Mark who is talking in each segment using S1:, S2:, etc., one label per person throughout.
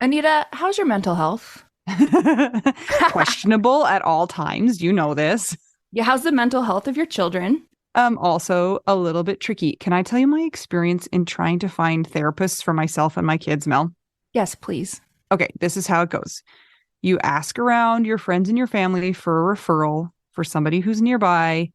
S1: Anita, how's your mental health?
S2: Questionable at all times. You know this.
S1: Yeah, how's the mental health of your children?
S2: Also a little bit tricky. Can I tell you my experience in trying to find therapists for myself and my kids, Mel?
S1: Yes, please.
S2: Okay, this is how it goes. You ask around your friends and your family for a referral for somebody who's nearby.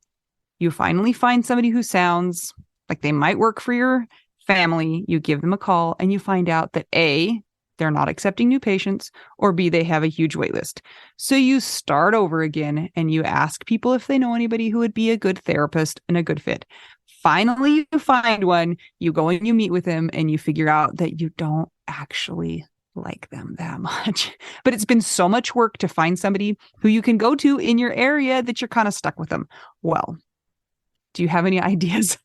S2: You finally find somebody who sounds like they might work for your family. You give them a call and you find out that A, they're not accepting new patients, or B, they have a huge wait list. So you start over again and you ask people if they know anybody who would be a good therapist and a good fit. Finally, you find one, you go and you meet with them, and you figure out that you don't actually like them that much. But it's been so much work to find somebody who you can go to in your area that you're kind of stuck with them. Well, do you have any ideas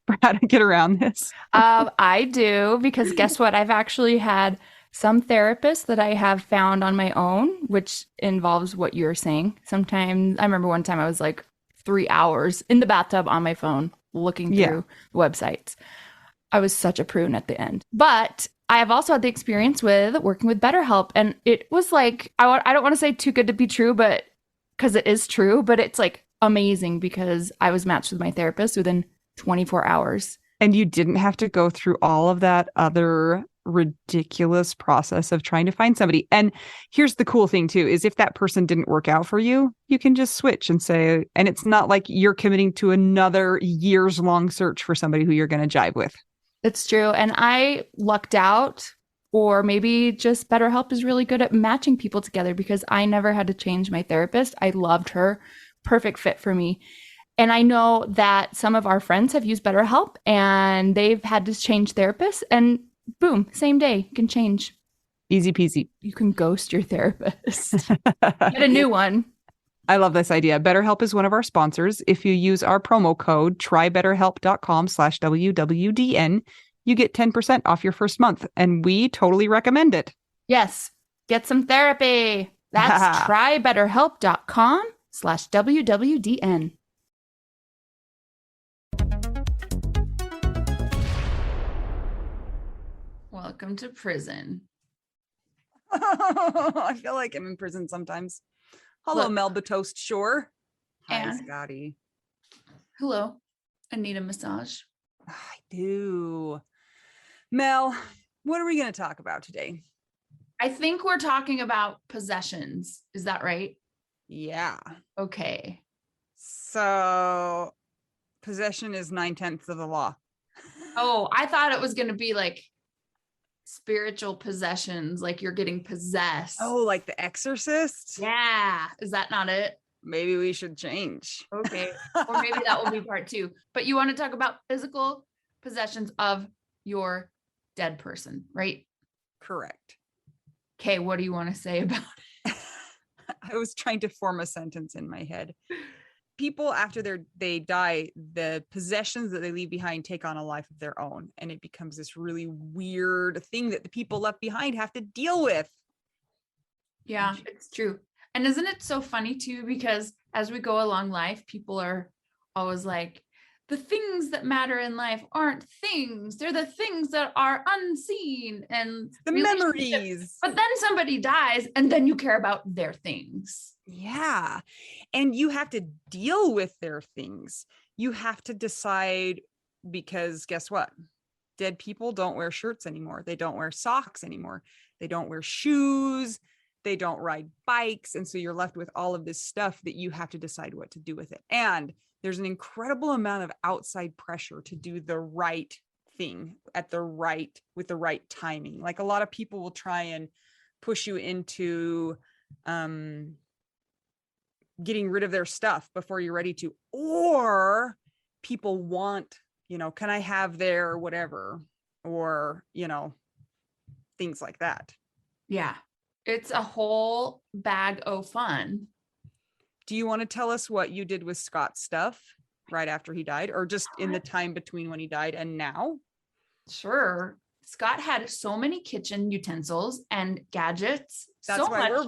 S2: for how to get around this?
S1: I do because guess what? I've actually had some therapists that I have found on my own, which involves what you're saying. Sometimes I remember one time I was like 3 hours in the bathtub on my phone looking
S2: Yeah.
S1: through websites. I was such a prune at the end. But I have also had the experience with working with BetterHelp. And it was like, I don't want to say too good to be true, but because it is true, but it's like amazing because I was matched with my therapist within 24 hours.
S2: And you didn't have to go through all of that other ridiculous process of trying to find somebody. And here's the cool thing too, is if that person didn't work out for you, you can just switch and say, and it's not like you're committing to another years long search for somebody who you're going to jive with.
S1: It's true. And I lucked out, or maybe just BetterHelp is really good at matching people together because I never had to change my therapist. I loved her. Perfect fit for me. And I know that some of our friends have used BetterHelp and they've had to change therapists, and boom, same day, you can change.
S2: Easy peasy.
S1: You can ghost your therapist. Get a new one.
S2: I love this idea. BetterHelp is one of our sponsors. If you use our promo code trybetterhelp.com/WWDN, you get 10% off your first month. And we totally recommend it.
S1: Yes, get some therapy. That's trybetterhelp.com/WWDN. Welcome to prison.
S2: I feel like I'm in prison sometimes. Hello,
S1: Look,
S2: Melba Toast Shore. Hi,
S1: and
S2: Scotty.
S1: hello, Anita Massage.
S2: I do. Mel, what are we going to talk about today?
S1: I think we're talking about possessions. Is that right?
S2: Yeah.
S1: Okay.
S2: So possession is 9/10 of the law.
S1: Oh, I thought it was going to be like spiritual possessions, like you're getting possessed.
S2: Oh, like The Exorcist?
S1: Yeah. Is that not it?
S2: Maybe we should change.
S1: Okay. Or maybe that will be part two. But you want to talk about physical possessions of your dead person, right?
S2: Correct.
S1: Okay. What do you want to say about it?
S2: I was trying to form a sentence in my head. People after they die, the possessions that they leave behind take on a life of their own, and it becomes this really weird thing that the people left behind have to deal with.
S1: Yeah, it's true. And isn't it so funny too? Because as we go along life, people are always like, the things that matter in life aren't things. They're the things that are unseen and
S2: The memories.
S1: But then somebody dies and then you care about their things.
S2: Yeah. And you have to deal with their things. You have to decide, because guess what? Dead people don't wear shirts anymore. They don't wear socks anymore. They don't wear shoes. They don't ride bikes. And so you're left with all of this stuff that you have to decide what to do with it. And there's an incredible amount of outside pressure to do the right thing with the right timing. Like a lot of people will try and push you into getting rid of their stuff before you're ready to, or people want, can I have their whatever, or, things like that.
S1: Yeah. It's a whole bag of fun.
S2: Do you want to tell us what you did with Scott's stuff right after he died, or just in the time between when he died and now?
S1: Sure. Scott had so many kitchen utensils and gadgets.
S2: That's
S1: so
S2: why
S1: much.
S2: we're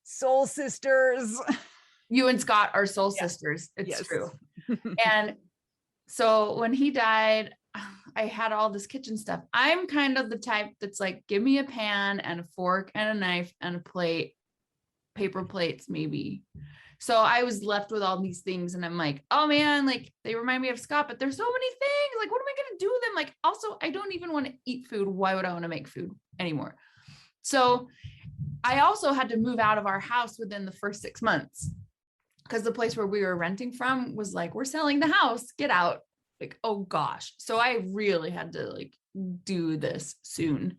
S2: soul sisters.
S1: You and Scott are soul
S2: Yes.
S1: sisters. It's
S2: Yes.
S1: true. And so when he died, I had all this kitchen stuff. I'm kind of the type that's like, give me a pan and a fork and a knife and a plate, paper plates, maybe. So I was left with all these things, and I'm like, oh man, like they remind me of Scott, but there's so many things. Like, what am I going to do with them? Like, also, I don't even want to eat food. Why would I want to make food anymore? So I also had to move out of our house within the first 6 months because the place where we were renting from was like, we're selling the house, get out. Like, oh gosh. So I really had to like do this soon.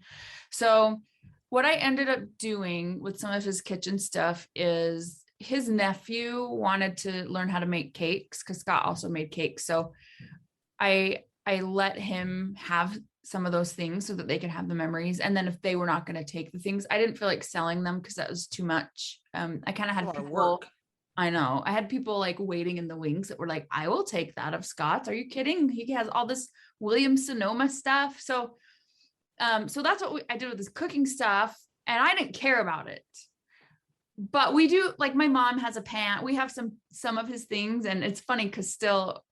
S1: So what I ended up doing with some of his kitchen stuff is his nephew wanted to learn how to make cakes because Scott also made cakes. So I let him have some of those things so that they could have the memories. And then if they were not going to take the things, I didn't feel like selling them because that was too much. I kind of had people, I know, I had people like waiting in the wings that were like, I will take that of Scott's. Are you kidding? He has all this Williams Sonoma stuff. So, so that's what I did with this cooking stuff. And I didn't care about it. But we do, like my mom has a pan. We have some of his things. And it's funny because still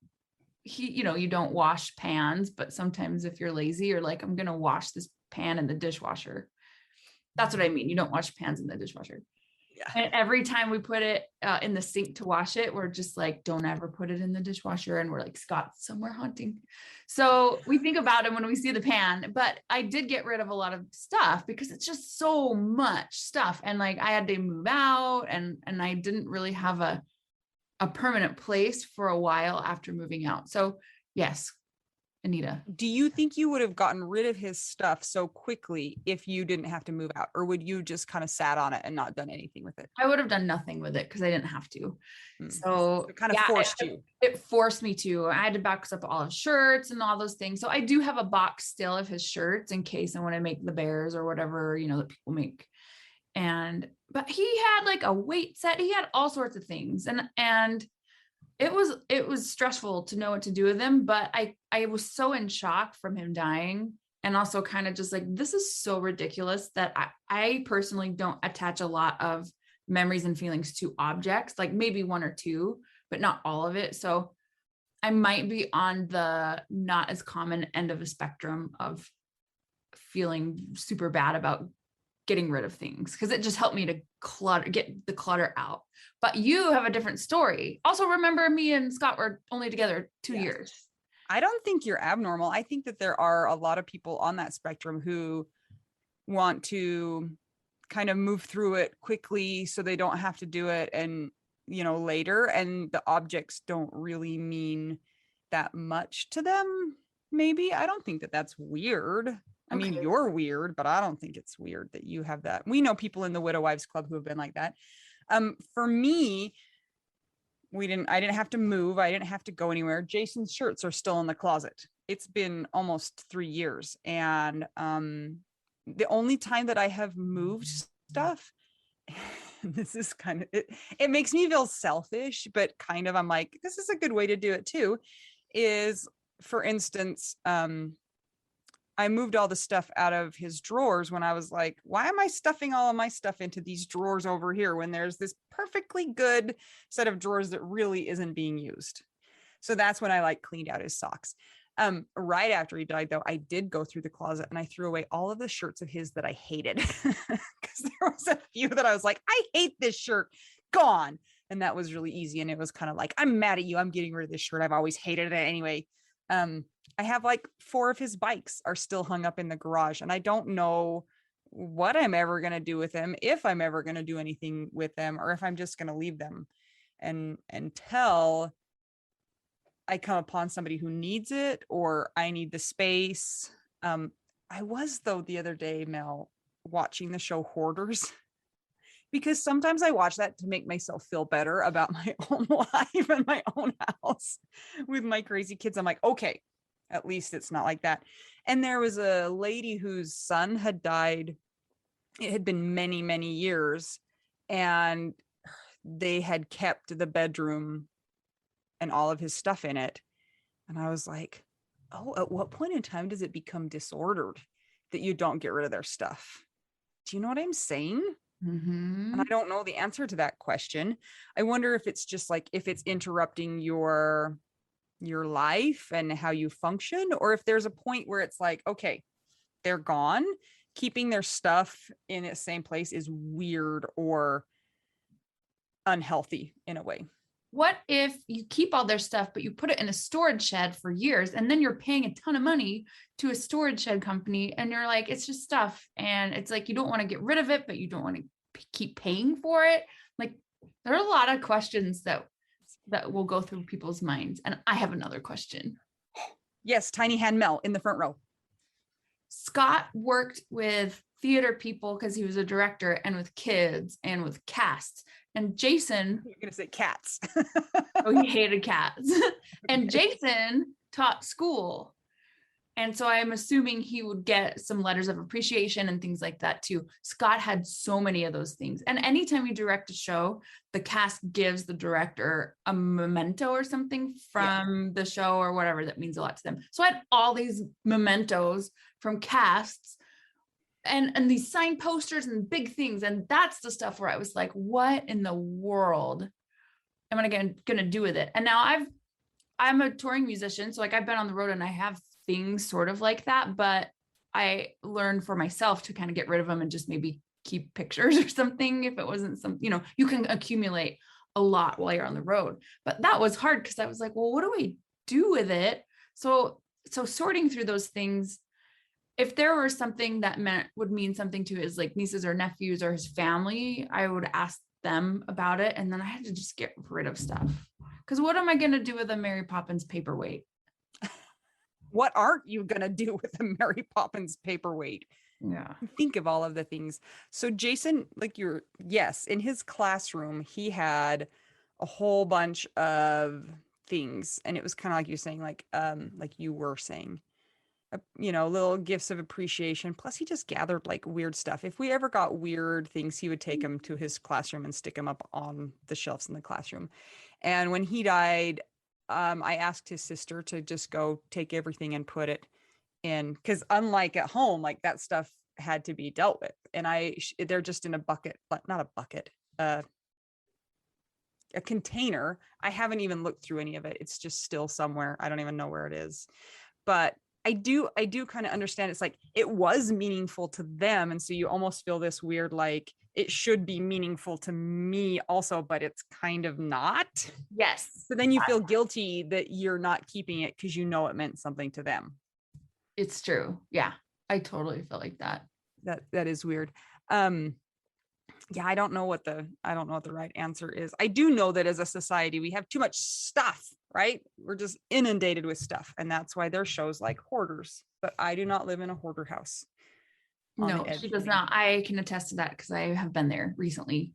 S1: you don't wash pans, but sometimes if you're lazy, you're like, I'm going to wash this pan in the dishwasher. That's what I mean. You don't wash pans in the dishwasher. Yeah. And every time we put it in the sink to wash it, we're just like, don't ever put it in the dishwasher. And we're like, Scott's somewhere haunting. So we think about him when we see the pan, but I did get rid of a lot of stuff because it's just so much stuff. And like, I had to move out and I didn't really have a permanent place for a while after moving out. So yes, Anita.
S2: Do you think you would have gotten rid of his stuff so quickly if you didn't have to move out, or would you just kind of sat on it and not done anything with it?
S1: I would have done nothing with it because I didn't have to. So
S2: it kind of forced you.
S1: It forced me to. I had to box up all his shirts and all those things. So I do have a box still of his shirts in case I want to make the bears or whatever, that people make. But he had like a weight set. He had all sorts of things. And it was stressful to know what to do with him, but I was so in shock from him dying, and also kind of just like, this is so ridiculous that I personally don't attach a lot of memories and feelings to objects, like maybe one or two, but not all of it. So I might be on the not as common end of a spectrum of feeling super bad about getting rid of things, because it just helped me to get the clutter out. But you have a different story. Also, remember, me and Scott were only together 2 years.
S2: I don't think you're abnormal. I think that there are a lot of people on that spectrum who want to kind of move through it quickly so they don't have to do it and later, and the objects don't really mean that much to them. Maybe. I don't think that that's weird. I mean, you're weird, but I don't think it's weird that you have that. We know people in the Widow Wives Club who have been like that. For me, I didn't have to move. I didn't have to go anywhere. Jason's shirts are still in the closet. It's been almost 3 years. And the only time that I have moved stuff, this is kind of, it makes me feel selfish, but kind of, I'm like, this is a good way to do it too, is, for instance, I moved all the stuff out of his drawers when I was like, why am I stuffing all of my stuff into these drawers over here when there's this perfectly good set of drawers that really isn't being used? So that's when I cleaned out his socks. Right after he died, though, I did go through the closet and I threw away all of the shirts of his that I hated, because there was a few that I was like, I hate this shirt, gone. And that was really easy. And it was kind of like, I'm mad at you. I'm getting rid of this shirt. I've always hated it anyway. I have 4 of his bikes are still hung up in the garage, and I don't know what I'm ever going to do with them, if I'm ever going to do anything with them, or if I'm just going to leave them until I come upon somebody who needs it, or I need the space. I was, though, the other day, Mel, watching the show Hoarders, because sometimes I watch that to make myself feel better about my own life and my own house with my crazy kids. I'm like, okay, at least it's not like that. And there was a lady whose son had died. It had been many, many years, and they had kept the bedroom and all of his stuff in it. And I was like, oh, at what point in time does it become disordered that you don't get rid of their stuff? Do you know what I'm saying?
S1: Mm-hmm.
S2: And I don't know the answer to that question. I wonder if it's just if it's interrupting your your life and how you function, or if there's a point where it's like, okay, they're gone, keeping their stuff in its same place is weird or unhealthy in a way.
S1: What if you keep all their stuff, but you put it in a storage shed for years and then you're paying a ton of money to a storage shed company and you're like, it's just stuff. And it's like, you don't want to get rid of it, but you don't want to keep paying for it. Like there are a lot of questions that will go through people's minds. And I have another question.
S2: Yes, Tiny Hand Mel in the front row.
S1: Scott worked with theater people because he was a director and with kids and with casts. And Jason,
S2: you're going to say cats.
S1: oh, he hated cats. And Jason taught school. And so I'm assuming he would get some letters of appreciation and things like that too. Scott had so many of those things. And anytime you direct a show, the cast gives the director a memento or something from the show or whatever that means a lot to them. So I had all these mementos from casts and these signed posters and big things. And that's the stuff where I was like, what in the world am I gonna do with it? And now I'm a touring musician. So like I've been on the road and I have things sort of like that, but I learned for myself to kind of get rid of them and just maybe keep pictures or something. If it wasn't some, you can accumulate a lot while you're on the road, but that was hard because I was like, well, what do I do with it? So sorting through those things, if there were something that would mean something to his like nieces or nephews or his family, I would ask them about it. And then I had to just get rid of stuff. Because what am I going to do with a Mary Poppins paperweight?
S2: What aren't you going to do with a Mary Poppins paperweight?
S1: Yeah.
S2: Think of all of the things. So Jason, yes, in his classroom, he had a whole bunch of things. And it was kind of like you're saying, like you were saying, little gifts of appreciation. Plus he just gathered like weird stuff. If we ever got weird things, he would take them to his classroom and stick them up on the shelves in the classroom. And when he died, I asked his sister to just go take everything and put it in, because unlike at home, like that stuff had to be dealt with. And they're just in a bucket, but not a bucket, a container. I haven't even looked through any of it. It's just still somewhere. I don't even know where it is. But I do kind of understand. It's like it was meaningful to them. And so you almost feel this weird, like it should be meaningful to me also, but it's kind of not.
S1: Yes.
S2: So then you feel guilty that you're not keeping it because it meant something to them.
S1: It's true. Yeah. I totally feel like that.
S2: That is weird. Yeah, I don't know what the right answer is. I do know that as a society, we have too much stuff, right? We're just inundated with stuff. And that's why there's shows like Hoarders. But I do not live in a hoarder house.
S1: No, she does not. I can attest to that because I have been there recently.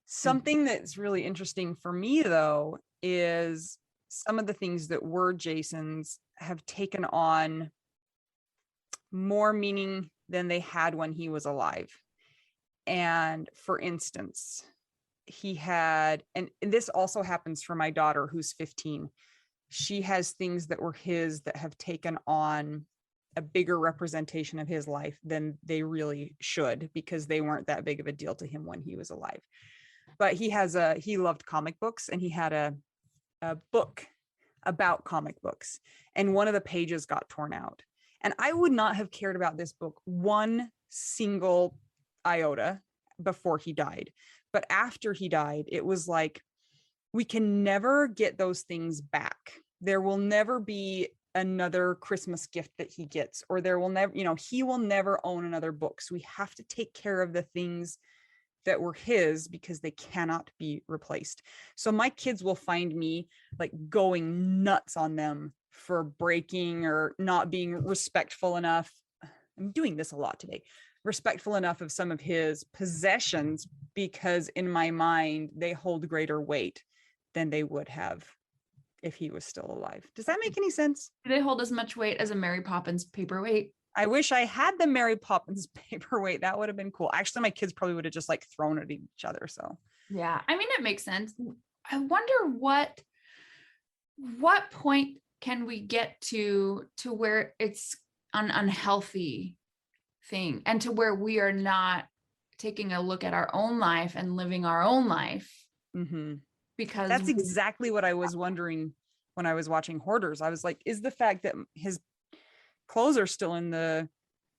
S2: Something that's really interesting for me, though, is some of the things that were Jason's have taken on more meaning than they had when he was alive. And for instance, he had, and this also happens for my daughter who's 15. She has things that were his that have taken on a bigger representation of his life than they really should, because they weren't that big of a deal to him when he was alive. But he loved comic books, and he had a book about comic books, and one of the pages got torn out. And I would not have cared about this book one single iota before he died. But after he died, it was like, we can never get those things back. There will never be another Christmas gift that he gets, or there will never, he will never own another book. So we have to take care of the things that were his because they cannot be replaced. So my kids will find me like going nuts on them for breaking or not being respectful enough. I'm doing this a lot today. Respectful enough of some of his possessions, because in my mind, they hold greater weight than they would have if he was still alive. Does that make any sense?
S1: Do they hold as much weight as a Mary Poppins paperweight?
S2: I wish I had the Mary Poppins paperweight. That would have been cool. Actually, my kids probably would have just like thrown it at each other. So
S1: yeah, I mean, it makes sense. I wonder what point can we get to where it's an unhealthy thing, and to where we are not taking a look at our own life and living our own life.
S2: Mm-hmm.
S1: Because
S2: that's exactly what I was wondering when I was watching Hoarders. I was like, is the fact that his clothes are still in the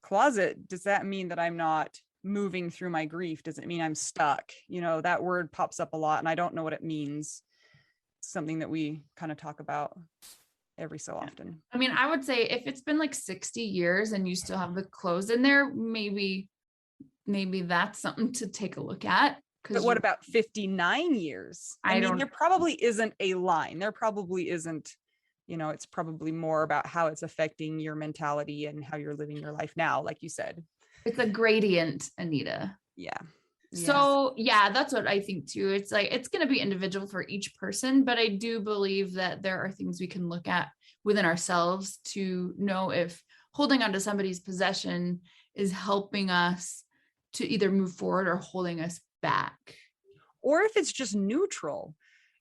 S2: closet, does that mean that I'm not moving through my grief? Does it mean I'm stuck? That word pops up a lot and I don't know what it means. It's something that we kind of talk about every so often.
S1: I mean, I would say if it's been like 60 years and you still have the clothes in there, maybe that's something to take a look at.
S2: But what about 59 years? I mean, there probably isn't a line. There probably isn't, it's probably more about how it's affecting your mentality and how you're living your life now, like you said.
S1: It's a gradient, Anita.
S2: Yeah.
S1: So yeah, that's what I think too. It's like, it's going to be individual for each person, but I do believe that there are things we can look at within ourselves to know if holding on to somebody's possession is helping us to either move forward or holding us back.
S2: Or if it's just neutral,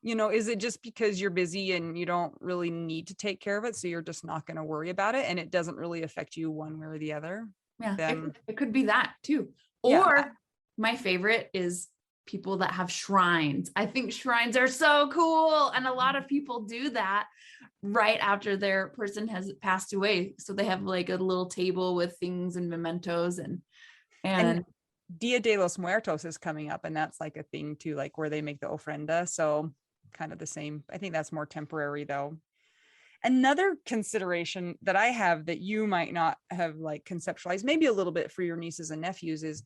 S2: is it just because you're busy and you don't really need to take care of it, so you're just not going to worry about it and it doesn't really affect you one way or the other?
S1: Yeah, it could be that too. Or my favorite is people that have shrines. I think shrines are so cool. And a lot of people do that right after their person has passed away. So they have like a little table with things and mementos and
S2: Dia de los Muertos is coming up, and that's like a thing too, like where they make the ofrenda. So kind of the same. I think that's more temporary though. Another consideration that I have that you might not have like conceptualized, maybe a little bit for your nieces and nephews, is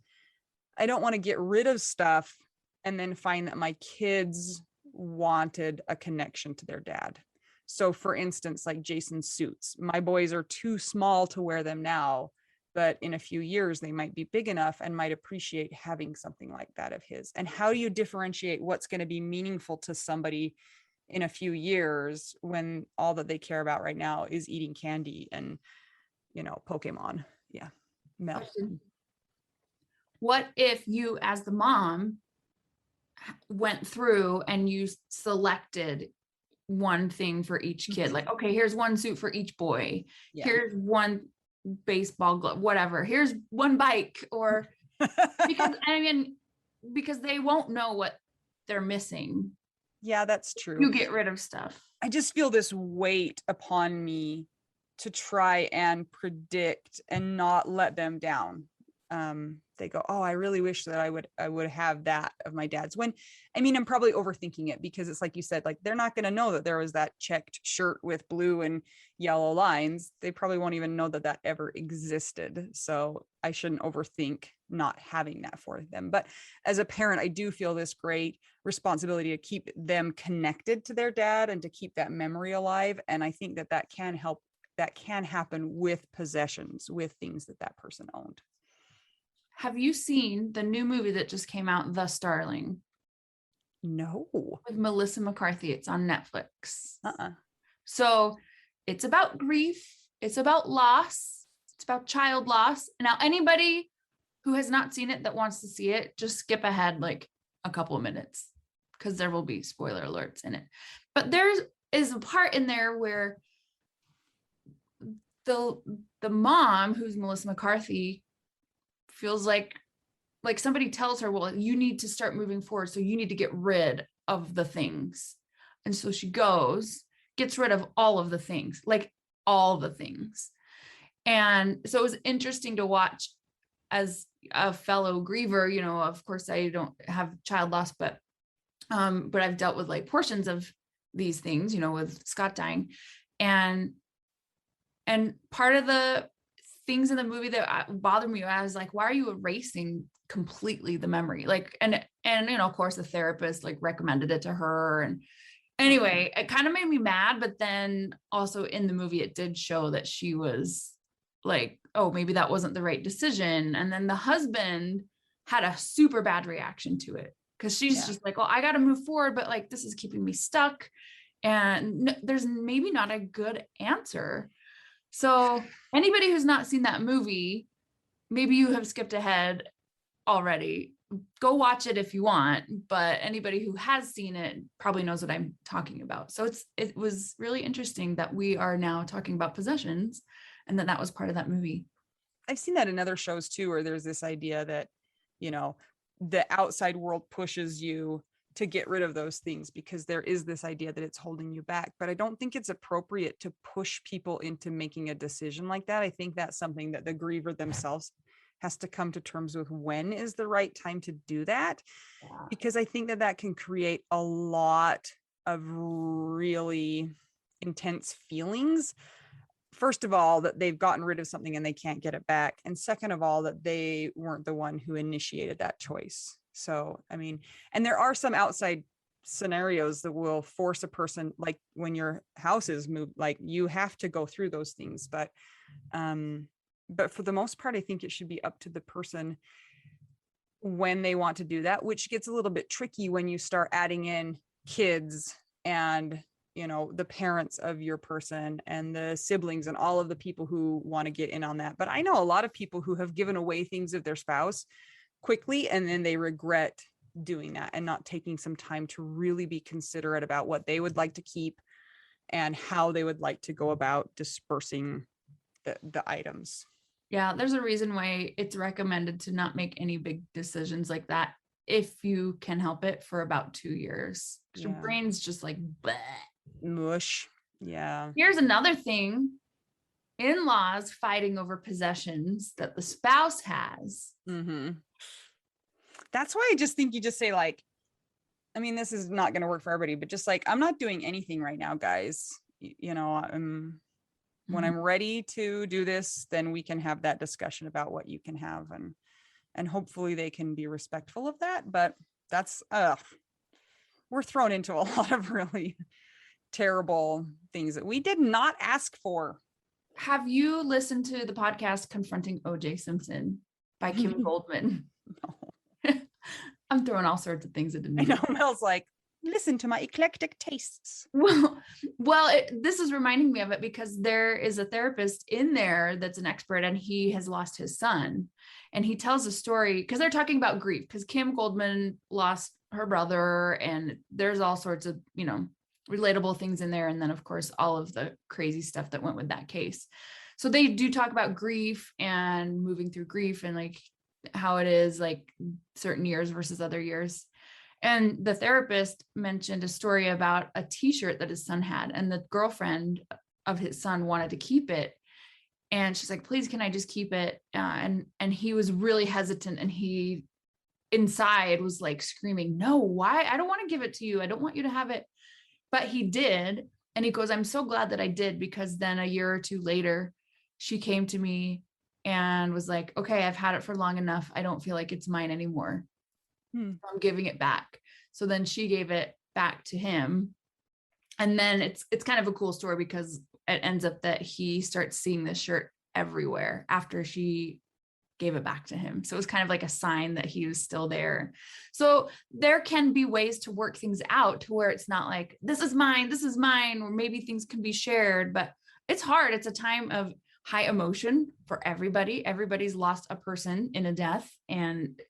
S2: I don't want to get rid of stuff and then find that my kids wanted a connection to their dad. So for instance, like Jason's suits, my boys are too small to wear them now, but in a few years they might be big enough and might appreciate having something like that of his. And how do you differentiate what's going to be meaningful to somebody in a few years when all that they care about right now is eating candy and, Pokemon? Yeah. Mel.
S1: What if you, as the mom, went through and you selected one thing for each kid? Like, okay, here's one suit for each boy. Yeah. Here's one baseball glove, whatever. Here's one bike, or because they won't know what they're missing.
S2: Yeah, that's true.
S1: You get rid of stuff.
S2: I just feel this weight upon me to try and predict and not let them down. They go, oh, I really wish that I would have that of my dad's, when, I'm probably overthinking it, because it's like you said, like, they're not going to know that there was that checked shirt with blue and yellow lines. They probably won't even know that ever existed. So I shouldn't overthink not having that for them. But as a parent, I do feel this great responsibility to keep them connected to their dad and to keep that memory alive. And I think that can help. That can happen with possessions, with things that person owned.
S1: Have you seen the new movie that just came out, The Starling?
S2: No.
S1: With Melissa McCarthy. It's on Netflix. So it's about grief. It's about loss. It's about child loss. Now, anybody who has not seen it that wants to see it, just skip ahead like a couple of minutes, because there will be spoiler alerts in it. But there is a part in there where the mom, who's Melissa McCarthy, feels like somebody tells her, well, you need to start moving forward, so you need to get rid of the things. And so she gets rid of all of the things, like all the things. And so it was interesting to watch as a fellow griever. Of course I don't have child loss, but I've dealt with like portions of these things, with Scott dying. And part of the things in the movie that bothered me, I was like, why are you erasing completely the memory? Like, and of course the therapist like recommended it to her. And anyway, it kind of made me mad, but then also in the movie, it did show that she was like, oh, maybe that wasn't the right decision. And then the husband had a super bad reaction to it, because she's just like, well, I got to move forward, but like, this is keeping me stuck. And there's maybe not a good answer. So anybody who's not seen that movie, maybe you have skipped ahead already. Go watch it if you want, but anybody who has seen it probably knows what I'm talking about. So it was really interesting that we are now talking about possessions, and that was part of that movie.
S2: I've seen that in other shows too, where there's this idea that, the outside world pushes you to get rid of those things, because there is this idea that it's holding you back. But I don't think it's appropriate to push people into making a decision like that. I think that's something that the griever themselves has to come to terms with, when is the right time to do that. Because I think that that can create a lot of really intense feelings. First of all, that they've gotten rid of something and they can't get it back. And second of all, that they weren't the one who initiated that choice. So, I mean, and there are some outside scenarios that will force a person, like when your house is moved, like you have to go through those things. But for the most part, I think it should be up to the person when they want to do that, which gets a little bit tricky when you start adding in kids and, you know, the parents of your person and the siblings and all of the people who want to get in on that. But I know a lot of people who have given away things of their spouse quickly, and then they regret doing that and not taking some time to really be considerate about what they would like to keep and how they would like to go about dispersing the items.
S1: Yeah, there's a reason why it's recommended to not make any big decisions like that if you can help it for about 2 years. Yeah. Your brain's just like bleh.
S2: Mush. Yeah.
S1: Here's another thing. In-laws fighting over possessions that the spouse has.
S2: Mm-hmm. That's why I just think you just say, like, I mean, this is not going to work for everybody, but just like, I'm not doing anything right now, guys. You know, when I'm ready to do this, then we can have that discussion about what you can have, and hopefully they can be respectful of that. But that's, we're thrown into a lot of really terrible things that we did not ask for.
S1: Have you listened to the podcast Confronting O.J. Simpson by Kim Goldman?
S2: No.
S1: I'm throwing all sorts of things at the
S2: I know. Mel's like, listen to my eclectic tastes.
S1: This is reminding me of it because there is a therapist in there that's an expert, and he has lost his son, and he tells a story because they're talking about grief, because Kim Goldman lost her brother, and there's all sorts of, you know, relatable things in there. And then of course, all of the crazy stuff that went with that case. So they do talk about grief and moving through grief and like how it is like certain years versus other years. And the therapist mentioned a story about a t-shirt that his son had, and the girlfriend of his son wanted to keep it. And she's like, please, can I just keep it? And he was really hesitant, and he inside was like screaming, no, why? I don't want to give it to you. I don't want you to have it. But he did. And he goes, I'm so glad that I did, because then a year or two later, she came to me and was like, okay, I've had it for long enough. I don't feel like it's mine anymore. I'm giving it back. So then she gave it back to him. And then it's kind of a cool story because it ends up that he starts seeing this shirt everywhere after she gave it back to him. So it was kind of like a sign that he was still there. So there can be ways to work things out to where it's not like, this is mine, or maybe things can be shared, but it's hard. It's a time of high emotion for everybody. Everybody's lost a person in a death, and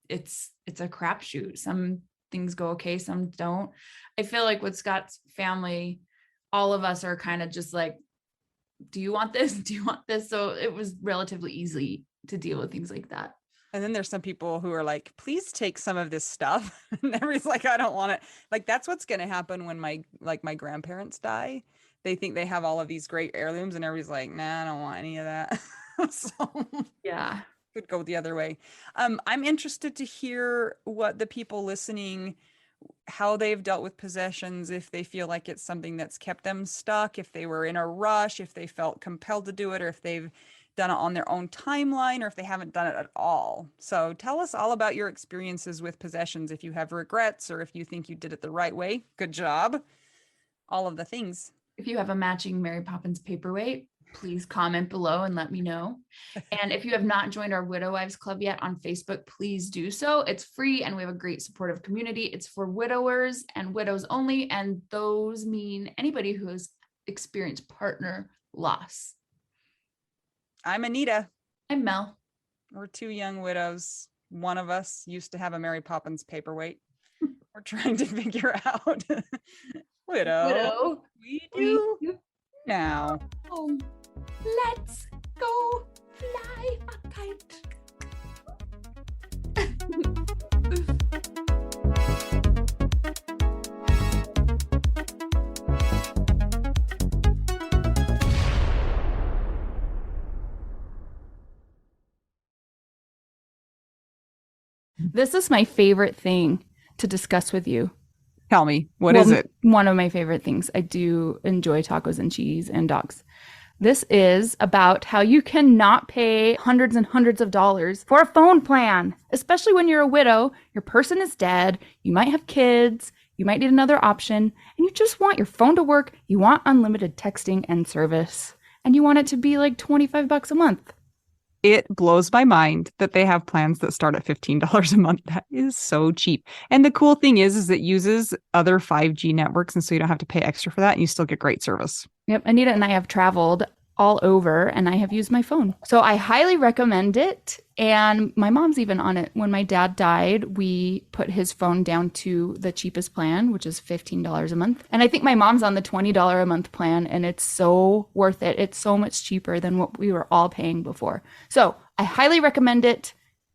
S1: it's a crapshoot. Some things go okay, some don't. I feel like with Scott's family, all of us are kind of just like, do you want this? Do you want this? So it was relatively easy to deal with things like that.
S2: And then there's some people who are like, please take some of this stuff. And everybody's like, I don't want it. Like, that's what's going to happen when my grandparents die. They think they have all of these great heirlooms, and everybody's like, nah, I don't want any of that. So
S1: yeah,
S2: could go the other way. I'm interested to hear what the people listening, how they've dealt with possessions, if they feel like it's something that's kept them stuck, if they were in a rush, if they felt compelled to do it, or if they've done it on their own timeline, or if they haven't done it at all. So tell us all about your experiences with possessions. If you have regrets, or if you think you did it the right way, good job. All of the things.
S1: If you have a matching Mary Poppins paperweight, please comment below and let me know. And if you have not joined our Widow Wives Club yet on Facebook, please do so. It's free, and we have a great supportive community. It's for widowers and widows only, and those mean anybody who has experienced partner loss.
S2: I'm Anita.
S1: I'm Mel.
S2: We're two young widows. One of us used to have a Mary Poppins paperweight. We're trying to figure out widow. We do now.
S1: Oh, let's go fly a kite. This is my favorite thing to discuss with you.
S2: Tell me, what is it?
S1: One of my favorite things. I do enjoy tacos and cheese and dogs. This is about how you cannot pay hundreds and hundreds of dollars for a phone plan, especially when you're a widow, your person is dead, you might have kids, you might need another option, and you just want your phone to work, you want unlimited texting and service, and you want it to be like $25 a month.
S2: It blows my mind that they have plans that start at $15 a month. That is so cheap. And the cool thing is it uses other 5G networks, and so you don't have to pay extra for that, and you still get great service.
S1: Yep, Anita and I have traveled all over, and I have used my phone. So I highly recommend it. And my mom's even on it. When my dad died, we put his phone down to the cheapest plan, which is $15 a month. And I think my mom's on the $20 a month plan, and it's so worth it. It's so much cheaper than what we were all paying before. So I highly recommend it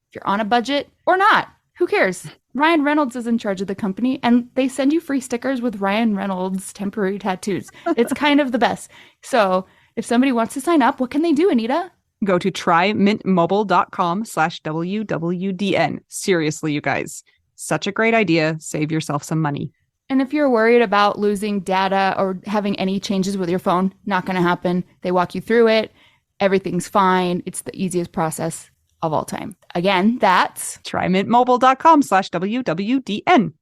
S1: if you're on a budget or not. Who cares? Ryan Reynolds is in charge of the company, and they send you free stickers with Ryan Reynolds temporary tattoos. It's kind of the best. So if somebody wants to sign up, what can they do, Anita?
S2: Go to trymintmobile.com/WWDN. Seriously, you guys, such a great idea. Save yourself some money.
S1: And if you're worried about losing data or having any changes with your phone, not going to happen. They walk you through it. Everything's fine. It's the easiest process of all time. Again, that's
S2: trymintmobile.com/WWDN.